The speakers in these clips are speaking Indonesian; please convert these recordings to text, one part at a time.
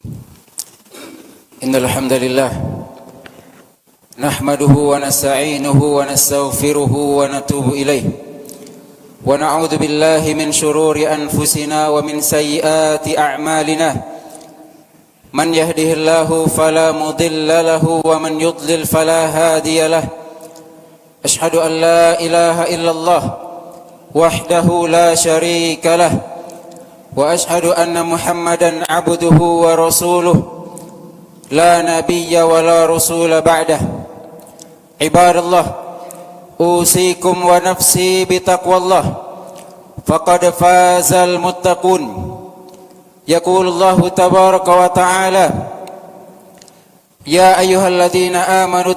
إن الحمد لله نحمده ونستعينه ونستغفره ونتوب إليه ونعوذ بالله من شرور أنفسنا ومن سيئات أعمالنا من يهده الله فلا مضل له ومن يضلل فلا هادي له أشهد أن لا إله إلا الله وحده لا شريك له وأشهد أن محمدا عبده ورسوله لا نبي ولا رسول بعده عباد الله أوصيكم ونفسي بتقوى الله فقد فاز المتقون يقول الله تبارك وتعالى يا أيها الذين آمنوا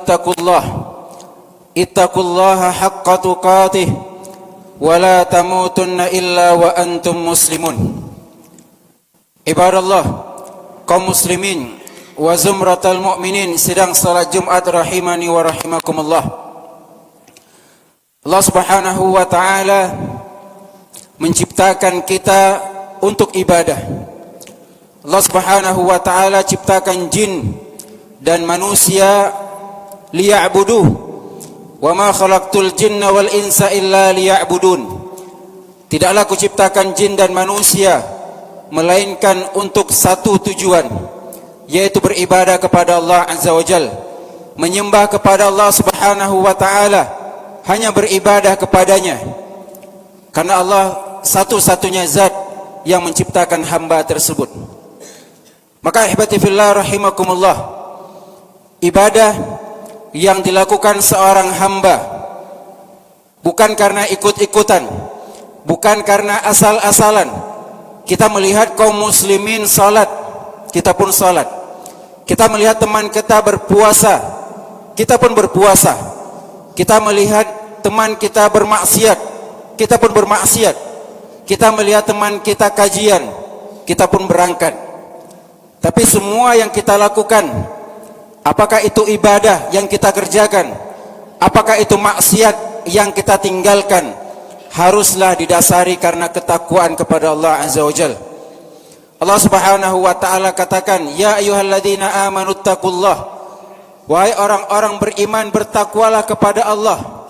اتقوا الله حق تقاته ولا تموتن إلا وأنتم مسلمون عباد الله kaum muslimin wa zumratal mu'minin sedang salat Jumat rahimani wa rahimakumullah. Allah Subhanahu wa taala menciptakan kita untuk ibadah. Allah Subhanahu wa taala ciptakan jin dan manusia liya'buduh. Wa ma khalaqtul jinna wal insa illa liya'budun. Tidaklah kuciptakan jin dan manusia melainkan untuk satu tujuan, yaitu beribadah kepada Allah Azza wa Jal, menyembah kepada Allah Subhanahu wa taala, hanya beribadah kepadanya. Karena Allah satu-satunya zat yang menciptakan hamba tersebut. Maka ihbati fillah rahimakumullah, ibadah yang dilakukan seorang hamba bukan karena ikut-ikutan, bukan karena asal-asalan. Kita melihat kaum muslimin salat, kita pun salat. Kita melihat teman kita berpuasa, kita pun berpuasa. Kita melihat teman kita bermaksiat, kita pun bermaksiat. Kita melihat teman kita kajian, kita pun berangkat. Tapi semua yang kita lakukan, apakah itu ibadah yang kita kerjakan, apakah itu maksiat yang kita tinggalkan, haruslah didasari karena ketakwaan kepada Allah Azza wa Jalla. Allah Subhanahu wa taala katakan, ya ayyuhalladzina amanu taqullah, wahai orang-orang beriman, bertakwalah kepada Allah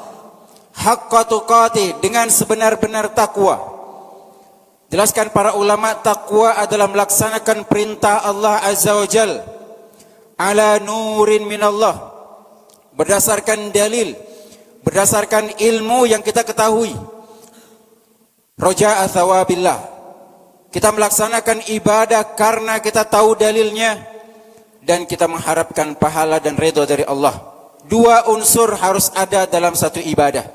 haqqa tuqatih, dengan sebenar-benar takwa. Jelaskan para ulama, takwa adalah melaksanakan perintah Allah Azza wa Jalla ala nurin minallah, berdasarkan dalil, berdasarkan ilmu yang kita ketahui. Roja'a thawabillah, kita melaksanakan ibadah karena kita tahu dalilnya dan kita mengharapkan pahala dan ridha dari Allah. Dua unsur harus ada dalam satu ibadah.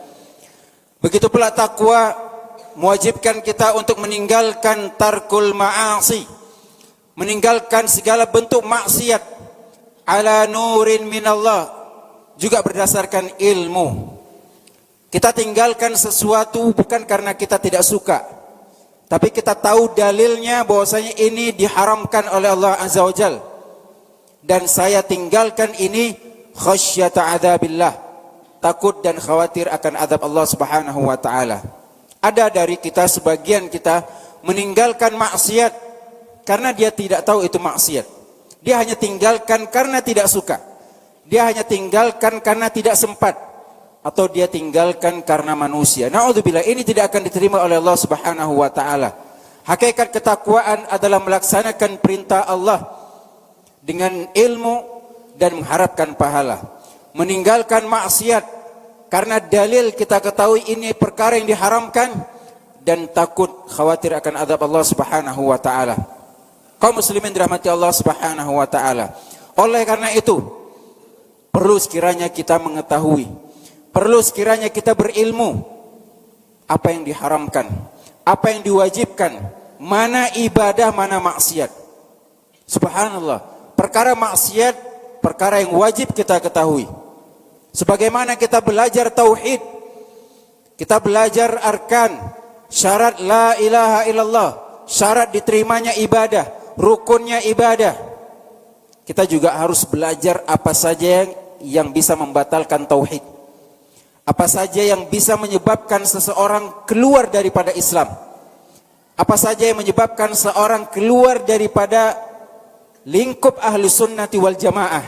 Begitu pula takwa mewajibkan kita untuk meninggalkan tarkul ma'asi, meninggalkan segala bentuk maksiat ala nurin minallah, juga berdasarkan ilmu. Kita tinggalkan sesuatu bukan karena kita tidak suka, tapi kita tahu dalilnya bahwasanya ini diharamkan oleh Allah Azza wa Jalla, dan saya tinggalkan ini khasyata adzabillah, takut dan khawatir akan azab Allah Subhanahu wa taala. Ada dari kita, sebagian kita meninggalkan maksiat karena dia tidak tahu itu maksiat. Dia hanya tinggalkan karena tidak suka. Dia hanya tinggalkan karena tidak sempat, atau dia tinggalkan karena manusia. Na'udzubillah, ini tidak akan diterima oleh Allah Subhanahu wa taala. Hakikat ketakwaan adalah melaksanakan perintah Allah dengan ilmu dan mengharapkan pahala. Meninggalkan maksiat karena dalil kita ketahui ini perkara yang diharamkan dan takut khawatir akan azab Allah Subhanahu wa taala. Kaum muslimin dirahmati Allah Subhanahu wa taala. Oleh karena itu, perlu sekiranya kita mengetahui, perlu sekiranya kita berilmu apa yang diharamkan, apa yang diwajibkan, mana ibadah, mana maksiat. Subhanallah, perkara maksiat, perkara yang wajib kita ketahui. Sebagaimana kita belajar tauhid, kita belajar arkan, syarat la ilaha illallah, syarat diterimanya ibadah, rukunnya ibadah. Kita juga harus belajar apa saja yang bisa membatalkan tauhid, apa saja yang bisa menyebabkan seseorang keluar daripada Islam, apa saja yang menyebabkan seorang keluar daripada lingkup ahlu sunnati wal jamaah,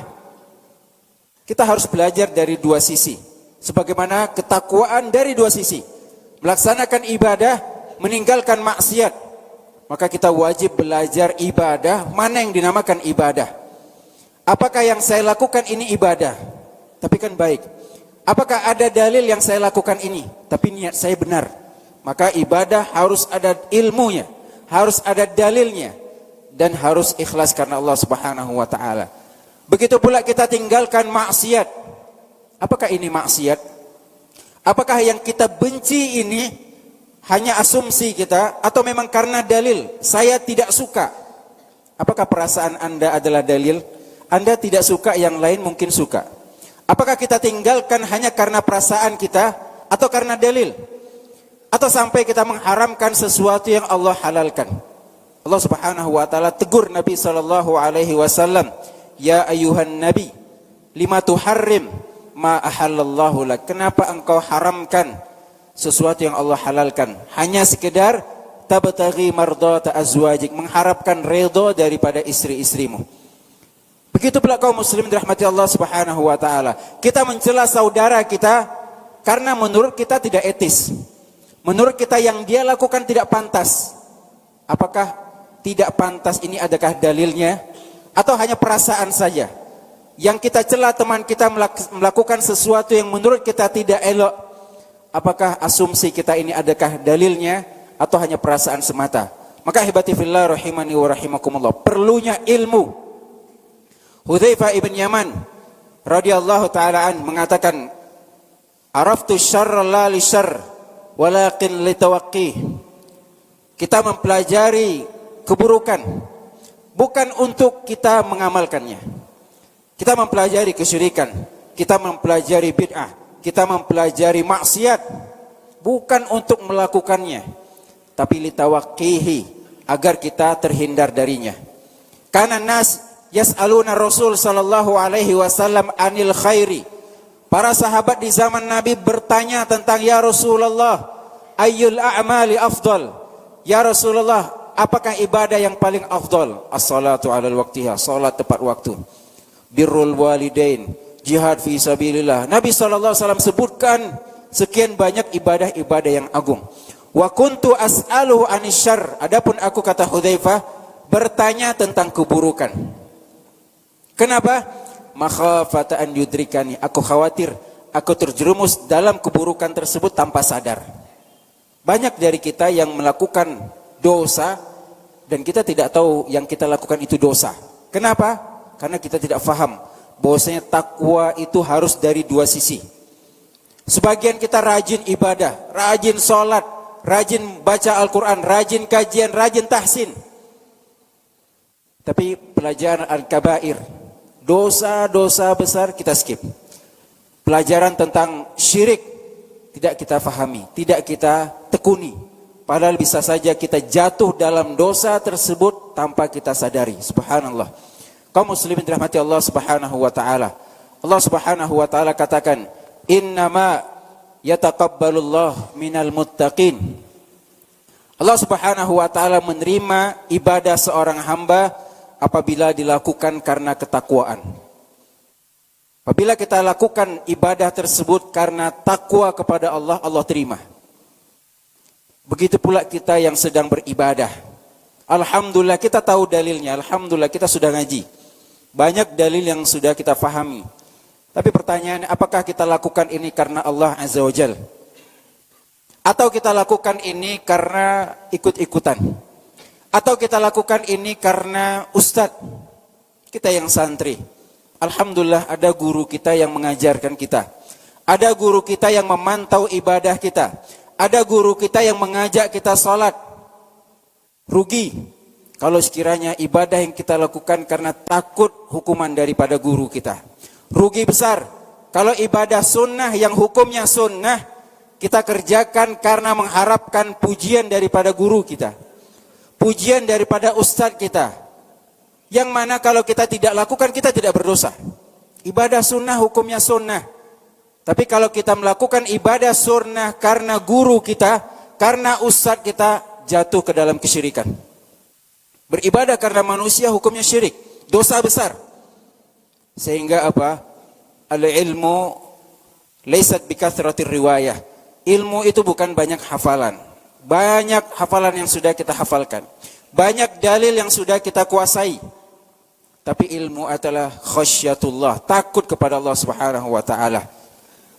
kita harus belajar dari dua sisi. Sebagaimana ketakwaan dari dua sisi. Melaksanakan ibadah, meninggalkan maksiat. Maka kita wajib belajar ibadah, mana yang dinamakan ibadah. Apakah yang saya lakukan ini ibadah? Tapi kan baik. Apakah ada dalil yang saya lakukan ini? Tapi niat saya benar. Maka ibadah harus ada ilmunya, harus ada dalilnya, dan harus ikhlas karena Allah Subhanahu wa taala. Begitu pula kita tinggalkan maksiat. Apakah ini maksiat? Apakah yang kita benci ini hanya asumsi kita atau memang karena dalil? Saya tidak suka. Apakah perasaan Anda adalah dalil? Anda tidak suka, yang lain mungkin suka. Apakah kita tinggalkan hanya karena perasaan kita atau karena dalil? Atau sampai kita mengharamkan sesuatu yang Allah halalkan? Allah Subhanahu wa taala tegur Nabi sallallahu alaihi wasallam, "Ya ayuhan nabi, lima tuharrim ma ahallallahu lak." Kenapa engkau haramkan sesuatu yang Allah halalkan? Hanya sekedar tabtaghi mardata azwajik, mengharapkan redha daripada istri-istrimu. Begitu pula kaum muslimin dirahmati Allah Subhanahu wa taala. Kita mencela saudara kita karena menurut kita tidak etis. Menurut kita yang dia lakukan tidak pantas. Apakah tidak pantas ini adakah dalilnya atau hanya perasaan saja? Yang kita cela teman kita melakukan sesuatu yang menurut kita tidak elok. Apakah asumsi kita ini adakah dalilnya atau hanya perasaan semata? Maka hibati fillah rahimani wa rahimakumullah, perlunya ilmu. Hudzaifah ibn Yaman radhiyallahu taala an mengatakan, "Araftu syarra la li syarr walakin li tawaqqih." Kita mempelajari keburukan bukan untuk kita mengamalkannya. Kita mempelajari kesyirikan, kita mempelajari bid'ah, kita mempelajari maksiat bukan untuk melakukannya, tapi li tawaqqihi, agar kita terhindar darinya. Karena nas yas'aluna Rasul sallallahu alaihi wasallam anil khairi. Para sahabat di zaman Nabi bertanya tentang, "Ya Rasulullah, ayyul a'mali afdal?" Ya Rasulullah, apakah ibadah yang paling afdal? As-salatu 'alal waqtiha, salat tepat waktu. Birrul walidain, jihad fi sabilillah. Nabi sallallahu alaihi wasallam sebutkan sekian banyak ibadah-ibadah yang agung. Wa kuntu as'aluhu anisyarr. Adapun aku, kata Hudzaifah, bertanya tentang keburukan. Kenapa? Makhafata an yudrikani. Aku khawatir aku terjerumus dalam keburukan tersebut tanpa sadar. Banyak dari kita yang melakukan dosa dan kita tidak tahu yang kita lakukan itu dosa. Kenapa? Karena kita tidak faham bahwasanya takwa itu harus dari dua sisi. Sebagian kita rajin ibadah, rajin sholat, rajin baca Al-Quran, rajin kajian, rajin tahsin. Tapi pelajaran al-kabair, dosa-dosa besar kita skip. Pelajaran tentang syirik tidak kita fahami, tidak kita tekuni. Padahal bisa saja kita jatuh dalam dosa tersebut tanpa kita sadari. Subhanallah. Kaum muslimin dirahmati Allah Subhanahu wa taala. Allah Subhanahu wa taala katakan, "Innama yataqabbalullah minal muttaqin." Allah Subhanahu wa taala menerima ibadah seorang hamba apabila dilakukan karena ketakwaan. Apabila kita lakukan ibadah tersebut karena takwa kepada Allah, Allah terima. Begitu pula kita yang sedang beribadah. Alhamdulillah kita tahu dalilnya, alhamdulillah kita sudah ngaji. Banyak dalil yang sudah kita fahami. Tapi pertanyaannya, apakah kita lakukan ini karena Allah Azza wa Jalla? Atau kita lakukan ini karena ikut-ikutan? Atau kita lakukan ini karena ustadz kita yang santri? Alhamdulillah ada guru kita yang mengajarkan kita. Ada guru kita yang memantau ibadah kita. Ada guru kita yang mengajak kita salat. Rugi kalau sekiranya ibadah yang kita lakukan karena takut hukuman daripada guru kita. Rugi besar kalau ibadah sunnah yang hukumnya sunnah kita kerjakan karena mengharapkan pujian daripada guru kita. Pujian daripada ustadz kita. Yang mana kalau kita tidak lakukan, kita tidak berdosa. Ibadah sunnah hukumnya sunnah. Tapi kalau kita melakukan ibadah sunnah karena guru kita, karena ustadz kita, jatuh ke dalam kesyirikan. Beribadah karena manusia hukumnya syirik. dosa besar. Sehingga apa? Al-ilmu laysat bikathratir riwayah. Ilmu itu bukan banyak hafalan. Banyak hafalan yang sudah kita hafalkan. Banyak dalil yang sudah kita kuasai. Tapi ilmu adalah khasyatullah, takut kepada Allah Subhanahu wa taala.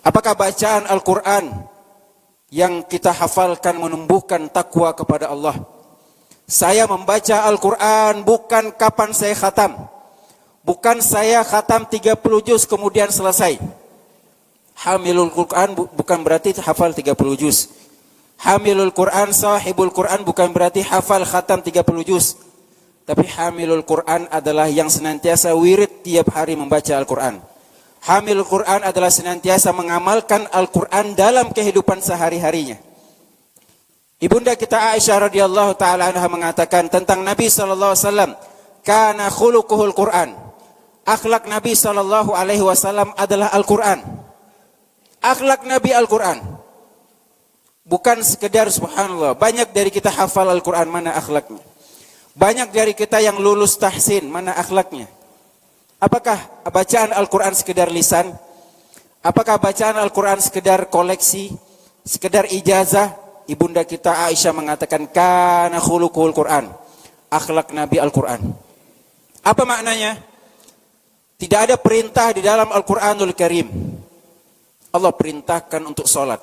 Apakah bacaan Al-Qur'an yang kita hafalkan menumbuhkan takwa kepada Allah? Saya membaca Al-Quran bukan kapan saya khatam. Bukan saya khatam 30 juz kemudian selesai. Hamilul Quran bukan berarti hafal 30 juz. Hamilul Quran, sahibul Quran bukan berarti hafal khatam 30 juz. Tapi hamilul Quran adalah yang senantiasa wirid tiap hari membaca Al-Quran. Hamilul Quran adalah senantiasa mengamalkan Al-Quran dalam kehidupan sehari-harinya. Ibunda kita Aisyah radhiyallahu taala anha mengatakan tentang Nabi sallallahu alaihi wasallam, kana khuluquhul Quran. Akhlak Nabi sallallahu alaihi wasallam adalah Al-Quran. Akhlak Nabi Al-Quran. Bukan sekedar subhanallah, banyak dari kita hafal Al-Quran, mana akhlaknya? Banyak dari kita yang lulus tahsin, mana akhlaknya? Apakah bacaan Al-Quran sekedar lisan? Apakah bacaan Al-Quran sekedar koleksi? Sekedar ijazah? Ibunda kita Aisyah mengatakan kana khuluquhul Quran. Akhlak Nabi Al-Quran. Apa maknanya? Tidak ada perintah di dalam Al-Quranul Karim. Allah perintahkan untuk sholat.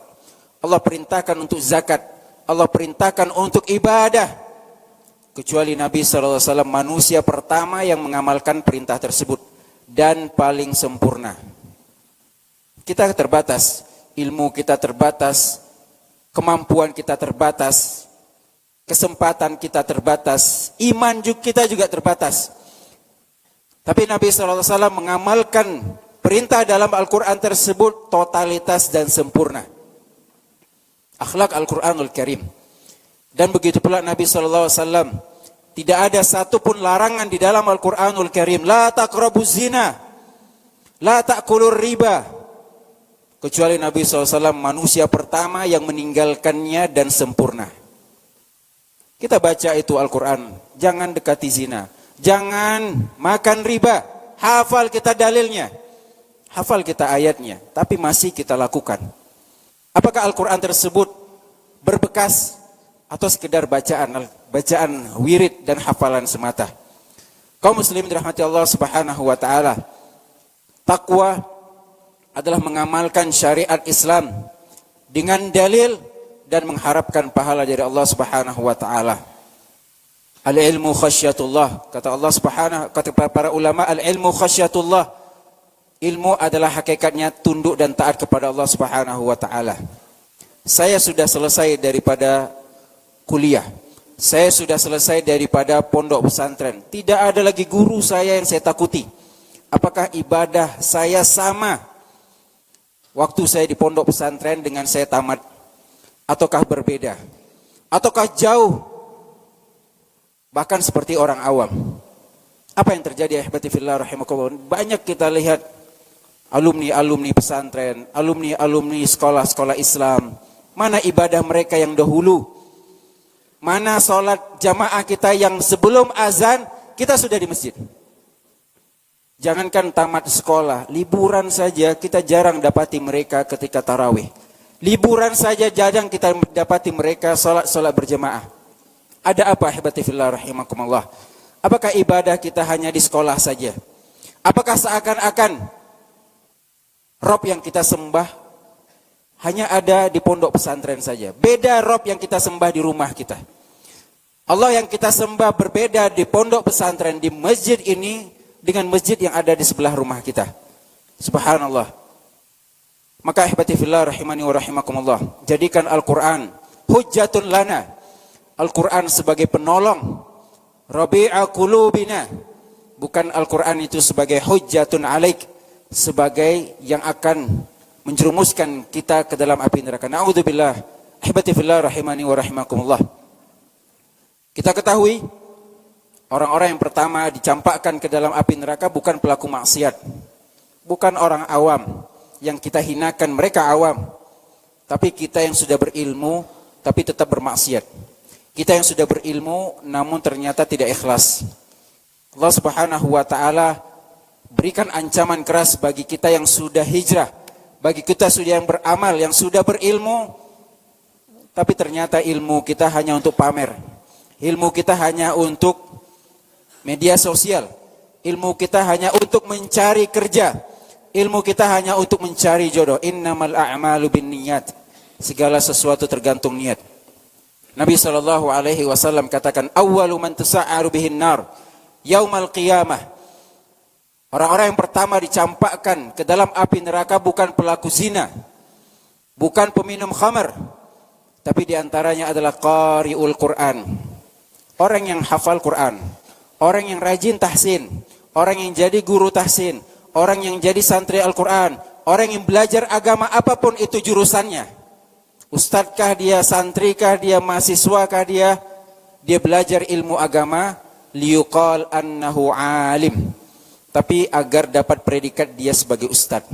Allah perintahkan untuk zakat. Allah perintahkan untuk ibadah. Kecuali Nabi SAW manusia pertama yang mengamalkan perintah tersebut. Dan paling sempurna. Kita terbatas. Ilmu kita terbatas. Kemampuan kita terbatas. Kesempatan kita terbatas. Iman kita juga terbatas. Tapi Nabi SAW mengamalkan perintah dalam Al-Quran tersebut totalitas dan sempurna. Akhlak Al-Quranul Karim. Dan begitu pula Nabi SAW. Tidak ada satupun larangan di dalam Al-Quranul Karim. La taqrabuz zina. La ta'kulur riba. Kecuali Nabi SAW manusia pertama yang meninggalkannya dan sempurna. Kita baca itu Al-Quran. Jangan dekati zina. Jangan makan riba. Hafal kita dalilnya. Hafal kita ayatnya. Tapi masih kita lakukan. Apakah Al-Quran tersebut berbekas atau sekedar bacaan wirid dan hafalan semata? Kaum muslimin dirahmati Allah Subhanahu wa taala. Takwa adalah mengamalkan syariat Islam dengan dalil dan mengharapkan pahala dari Allah Subhanahu wa taala. Al-ilmu khasyatullah, kata Allah Subhanahu, kata para ulama, al-ilmu khasyatullah. Ilmu adalah hakikatnya tunduk dan taat kepada Allah Subhanahu wa taala. Saya sudah selesai daripada kuliah. Saya sudah selesai daripada pondok pesantren. Tidak ada lagi guru saya yang saya takuti. Apakah ibadah saya sama waktu saya di pondok pesantren dengan saya tamat? Ataukah berbeda? Ataukah jauh? Bahkan seperti orang awam. Apa yang terjadi ahibati fillah rahimakumullah? Banyak kita lihat alumni pesantren, alumni sekolah-sekolah Islam. Mana ibadah mereka yang dahulu? Mana sholat jamaah kita yang sebelum azan kita sudah di masjid? Jangankan tamat sekolah, liburan saja kita jarang dapati mereka ketika tarawih. Liburan saja jarang kita dapati mereka sholat berjamaah. Ada apa ahibati fillah rahimakumullah? Apakah ibadah kita hanya di sekolah saja? Apakah seakan-akan Rob yang kita sembah hanya ada di pondok pesantren saja? Beda Rob yang kita sembah di rumah kita. Allah yang kita sembah berbeda di pondok pesantren, di masjid ini dengan masjid yang ada di sebelah rumah kita. Subhanallah. Maka ahibati fillah rahimani wa rahimakumullah, jadikan Al-Quran hujjatun lana. Al-Quran sebagai penolong. Rabi'a qulubina. Bukan Al-Quran itu sebagai hujjatun alaik, sebagai yang akan menjerumuskan kita ke dalam api neraka. Na'udzubillah. Ahibati fillah rahimani wa rahimakumullah. Kita ketahui orang-orang yang pertama dicampakkan ke dalam api neraka bukan pelaku maksiat. Bukan orang awam yang kita hinakan, mereka awam. Tapi kita yang sudah berilmu tapi tetap bermaksiat. Kita yang sudah berilmu namun ternyata tidak ikhlas. Allah Subhanahu wa taala berikan ancaman keras bagi kita yang sudah hijrah, bagi kita sudah yang beramal, yang sudah berilmu, tapi ternyata ilmu kita hanya untuk pamer. Ilmu kita hanya untuk media sosial. Ilmu kita hanya untuk mencari kerja. Ilmu kita hanya untuk mencari jodoh. Innamal a'malu binniyat. Segala sesuatu tergantung niat. Nabi SAW katakan, awwalu man tusa'aru bihin nar yaumal qiyamah. Orang-orang yang pertama dicampakkan ke dalam api neraka bukan pelaku zina, bukan peminum khamar, tapi diantaranya adalah qari'ul Quran. Orang yang hafal Quran, orang yang rajin tahsin, orang yang jadi guru tahsin, orang yang jadi santri Al-Quran, orang yang belajar agama apapun itu jurusannya. Ustadzkah dia, santrikah dia, mahasiswakah dia belajar ilmu agama, liyuqal annahu alim. Tapi agar dapat predikat dia sebagai ustadz,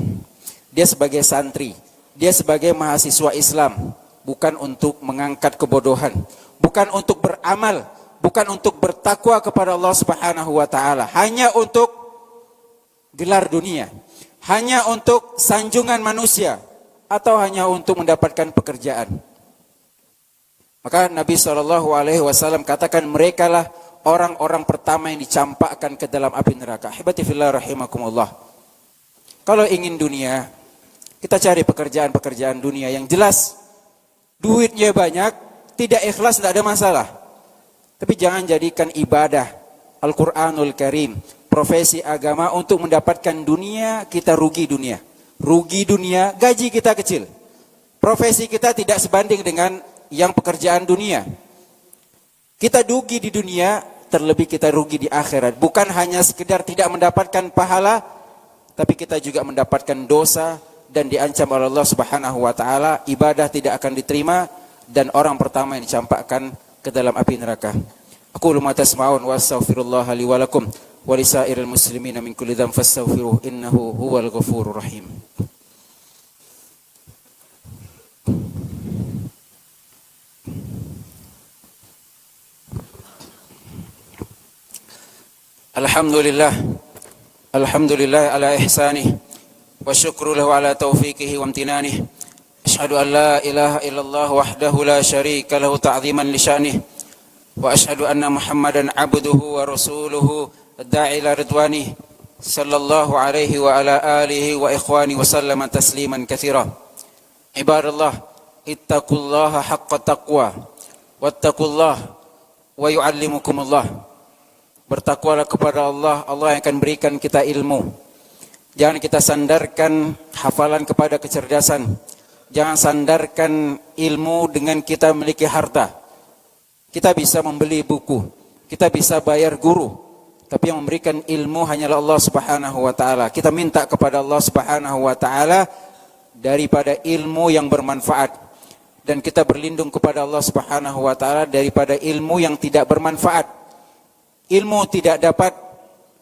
dia sebagai santri, dia sebagai mahasiswa Islam. Bukan untuk mengangkat kebodohan, bukan untuk beramal, bukan untuk bertakwa kepada Allah Subhanahu wa taala, hanya untuk gelar dunia, hanya untuk sanjungan manusia, atau hanya untuk mendapatkan pekerjaan. Maka Nabi SAW katakan, merekalah orang-orang pertama yang dicampakkan ke dalam api neraka. Ahibati fillah rahimakumullah. Kalau ingin dunia, kita cari pekerjaan-pekerjaan dunia yang jelas, duitnya banyak, tidak ikhlas, tidak ada masalah. Tapi jangan jadikan ibadah Al-Quranul Karim, profesi agama untuk mendapatkan dunia. Kita rugi dunia. Rugi dunia, gaji kita kecil. Profesi kita tidak sebanding dengan yang pekerjaan dunia. Kita rugi di dunia, terlebih kita rugi di akhirat. Bukan hanya sekedar tidak mendapatkan pahala, tapi kita juga mendapatkan dosa dan diancam oleh Allah Subhanahu wa taala, ibadah tidak akan diterima dan orang pertama yang dicampakkan ke dalam api neraka. Aqulu ma tasma'un wa astaghfirullah li wa lakum wa lisairil muslimina min kulli dhanbin fastaghfiruhu innahu huwal ghafurur rahim. Alhamdulillah ala ihsanih wa syukru lahu ala taufiqihi wa amtinanih. Asyhadu an la ilaha illallah wahdahu la syarika lahu ta'ziman li sya'nih wa asyhadu anna Muhammadan abduhu wa rasuluhu ad-da'i ila ridwanih sallallahu alaihi wa ala alihi wa ikhwani wa sallama tasliman katsira. Ibadallah, ittaqullaha haqqa taqwa wattaqullaha wa yu'allimukumullah. Bertakwalah kepada Allah, Allah yang akan berikan kita ilmu. Jangan kita sandarkan hafalan kepada kecerdasan. Jangan sandarkan ilmu dengan kita memiliki harta. Kita bisa membeli buku, kita bisa bayar guru, tapi yang memberikan ilmu hanyalah Allah Subhanahu wa taala. Kita minta kepada Allah Subhanahu wa taala daripada ilmu yang bermanfaat, dan kita berlindung kepada Allah Subhanahu wa taala daripada ilmu yang tidak bermanfaat. Ilmu tidak dapat,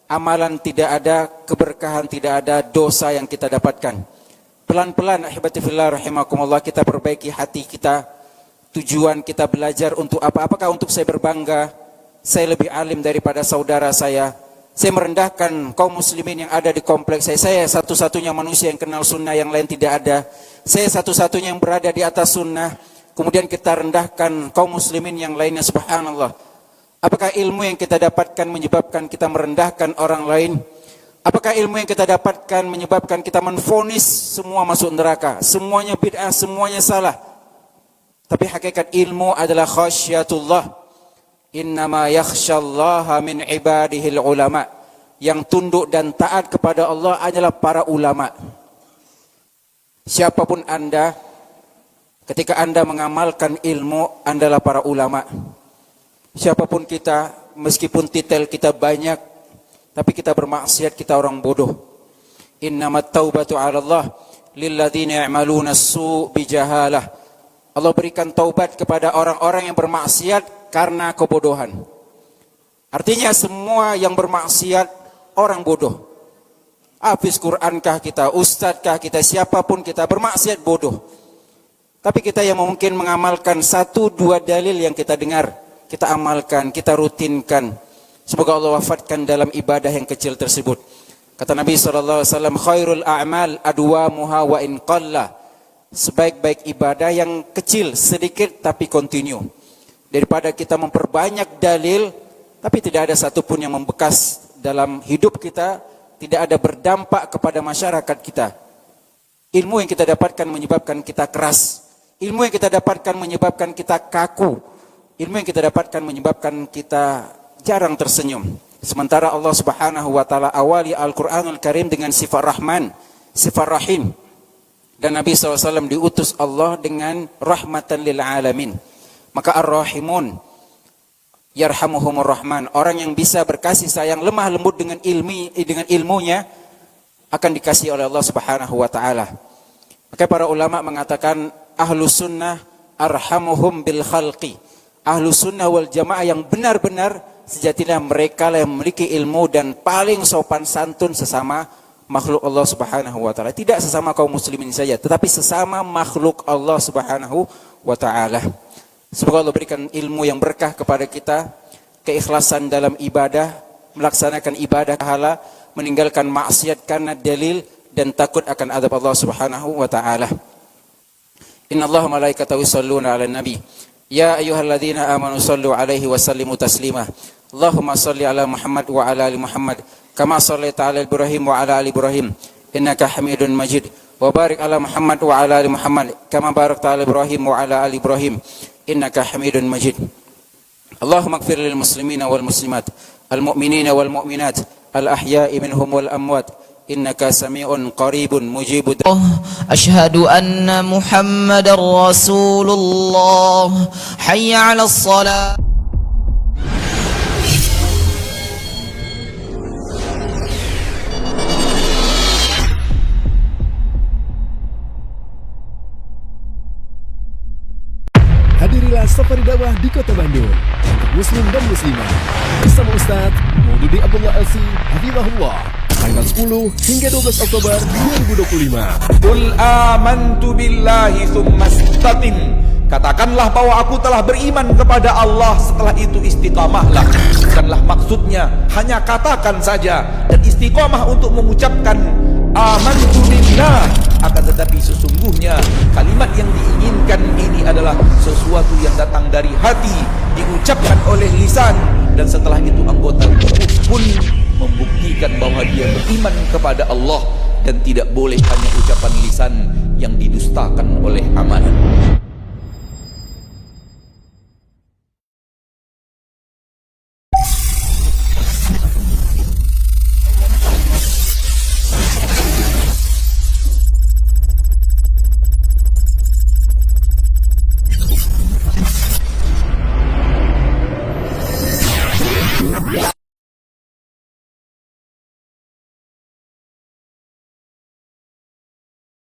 amalan tidak ada, keberkahan tidak ada, dosa yang kita dapatkan. Pelan-pelan ahibati fillah rahimakumullah, kita perbaiki hati kita. Tujuan kita belajar untuk apa? Apakah untuk saya berbangga, saya lebih alim daripada saudara saya merendahkan kaum muslimin yang ada di kompleks saya satu-satunya manusia yang kenal sunnah, yang lain tidak ada, saya satu-satunya yang berada di atas sunnah, kemudian kita rendahkan kaum muslimin yang lainnya. Subhanallah. Apakah ilmu yang kita dapatkan menyebabkan kita merendahkan orang lain? Apakah ilmu yang kita dapatkan menyebabkan kita menvonis semua masuk neraka, semuanya bid'ah, semuanya salah? Tapi hakikat ilmu adalah khasyatullah. Innama yakhsyallaha min ibadihil ulama. Yang tunduk dan taat kepada Allah adalah para ulama. Siapapun Anda, ketika Anda mengamalkan ilmu, Anda adalah para ulama. Siapapun kita, meskipun titel kita banyak, tapi kita bermaksiat, kita orang bodoh. Innamat taubatu 'ala Allah lilladzina ya'maluna as-su' bijahalah. Allah berikan taubat kepada orang-orang yang bermaksiat karena kebodohan. Artinya semua yang bermaksiat orang bodoh. Hafiz Qur'ankah kita, ustadzkah kita, siapapun kita, bermaksiat bodoh. Tapi kita yang mungkin mengamalkan 1-2 dalil yang kita dengar, kita amalkan, kita rutinkan. Semoga Allah wafatkan dalam ibadah yang kecil tersebut. Kata Nabi SAW, khairul a'mal adwamuha wa in qalla. Sebaik-baik ibadah yang kecil, sedikit tapi continue. Daripada kita memperbanyak dalil, tapi tidak ada satupun yang membekas dalam hidup kita, tidak ada berdampak kepada masyarakat kita. Ilmu yang kita dapatkan menyebabkan kita keras. Ilmu yang kita dapatkan menyebabkan kita kaku. Ilmu yang kita dapatkan menyebabkan kita jarang tersenyum. Sementara Allah Subhanahu wa taala awali Al-Qur'anul Karim dengan sifat Rahman, sifat Rahim. Dan Nabi SAW diutus Allah dengan rahmatan lil alamin. Maka Ar-Rahimun yarhamuhumur Rahman, orang yang bisa berkasih sayang lemah lembut dengan ilmunya akan dikasihi oleh Allah Subhanahu wa taala. Maka para ulama mengatakan Ahlus Sunnah arhamuhum bil khalqi. Ahlus Sunnah wal Jamaah yang benar-benar sejatinya mereka yang memiliki ilmu dan paling sopan santun sesama makhluk Allah Subhanahu wa taala. Tidak sesama kaum muslimin saja, tetapi sesama makhluk Allah Subhanahu wa taala. Semoga Allah berikan ilmu yang berkah kepada kita, keikhlasan dalam ibadah, melaksanakan ibadah pahala, meninggalkan maksiat karena dalil dan takut akan azab Allah Subhanahu wa taala. Innallaha malaikatahu yusholluna 'alan nabi. Ya ayyuhalladzina amanu shallu 'alaihi wa sallimu taslima. Allahumma shalli 'ala Muhammad wa 'ala ali Muhammad kama shallaita 'ala Ibrahim wa 'ala ali Ibrahim innaka Hamidun Majid. Wa barik 'ala Muhammad wa 'ala ali Muhammad kama barakta 'ala Ibrahim wa 'ala ali Ibrahim innaka Hamidun Majid. Allahumma ighfir lil muslimina wal muslimat, al mu'minina wal mu'minat, al ahya'i minhum wal amwat. Innaka sami'un qaribun mujibud. Asyhadu anna Muhammadar Rasulullah. Hayya 'alas shalah. Hadirilah safari dakwah di Kota Bandung untuk muslim dan muslimah bersama Ustaz Maududi Abdullah LC Hafizahullah, tanggal 10 hingga 12 Oktober 2025. Qul amantu billahi tsumma istaqim. Katakanlah bahwa aku telah beriman kepada Allah, setelah itu istiqamahlah. Bukanlah maksudnya hanya katakan saja dan istiqamah untuk mengucapkan amantu billah, akan tetapi sesungguhnya kalimat yang diinginkan ini adalah sesuatu yang datang dari hati, diucapkan oleh lisan, dan setelah itu anggota tubuh pun membuktikan bahwa dia beriman kepada Allah, dan tidak boleh hanya ucapan lisan yang didustakan oleh amalan.